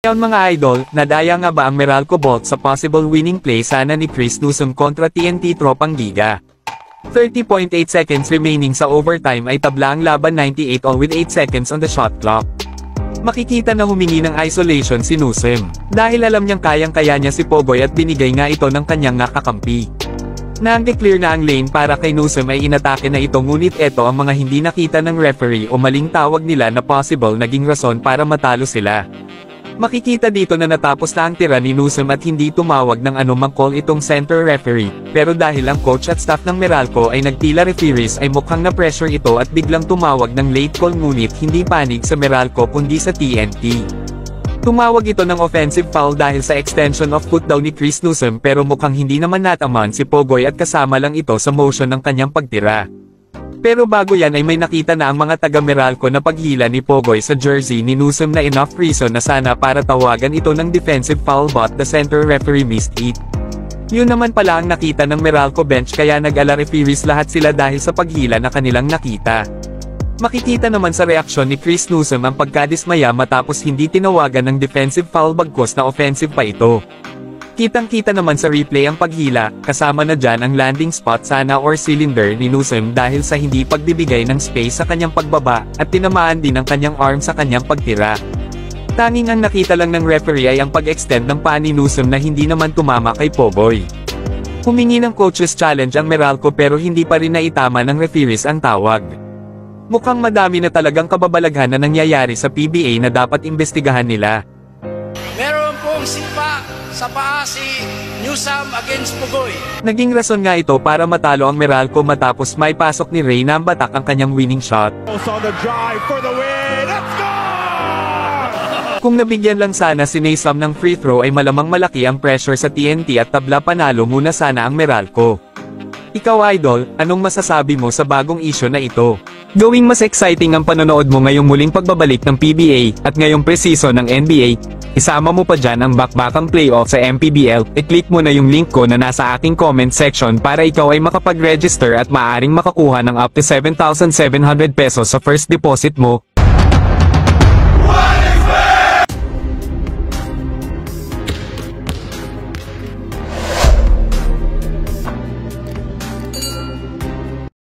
Ngayon mga idol, nadaya nga ba ang Meralco Bolt sa possible winning play sana ni Chris Newsome kontra TNT Tropang Giga? 30.8 seconds remaining sa overtime ay tabla ang laban 98 all with 8 seconds on the shot clock. Makikita na humingi ng isolation si Newsome, dahil alam niyang kayang-kaya niya si Pogoy at binigay nga ito ng kanyang nakakampi. Nang-declare na ang lane para kay Newsome ay inatake na ito ngunit eto ang mga hindi nakita ng referee o maling tawag nila na possible naging rason para matalo sila. Makikita dito na natapos na ang tira ni Newsome at hindi tumawag ng anumang call itong center referee, pero dahil ang coach at staff ng Meralco ay nagtila referees ay mukhang na-pressure ito at biglang tumawag ng late call ngunit hindi panig sa Meralco kundi sa TNT. Tumawag ito ng offensive foul dahil sa extension of foot daw ni Chris Newsome pero mukhang hindi naman nataman si Pogoy at kasama lang ito sa motion ng kanyang pagtira. Pero bago yan ay may nakita na ang mga taga Meralco na paghila ni Pogoy sa jersey ni Newsome na enough reason na sana para tawagan ito ng defensive foul but the center referee missed it. Yun naman pala ang nakita ng Meralco bench kaya nag-ala referees lahat sila dahil sa paghila na kanilang nakita. Makikita naman sa reaksyon ni Chris Newsome ang pagkadismaya matapos hindi tinawagan ng defensive foul bagkus na offensive pa ito. Kitang-kita naman sa replay ang paghila, kasama na dyan ang landing spot sana or cylinder ni Newsome dahil sa hindi pagbibigay ng space sa kanyang pagbaba, at tinamaan din ang kanyang arm sa kanyang pagtira. Tanging ang nakita lang ng referee ay ang pag-extend ng paa ni Newsome na hindi naman tumama kay Pogoy. Humingi ng coaches challenge ang Meralco pero hindi pa rin naitama ng referees ang tawag. Mukhang madami na talagang kababalaghan na nangyayari sa PBA na dapat imbestigahan nila. Meron pong sipa sa paa si Newsome against Pogoy. Naging rason nga ito para matalo ang Meralco matapos may pasok ni Ray na batak ang kanyang winning shot. Kung nabigyan lang sana si Newsome ng free throw ay malamang malaki ang pressure sa TNT at tabla panalo muna sana ang Meralco. Ikaw idol, anong masasabi mo sa bagong issue na ito? Gawing mas exciting ang panonood mo ngayong muling pagbabalik ng PBA at ngayong preseason ng NBA. Isama mo pa dyan ang bakbakang playoff sa MPBL, i-click mo na yung link ko na nasa aking comment section para ikaw ay makapag-register at maaaring makakuha ng up to 7,700 pesos sa first deposit mo.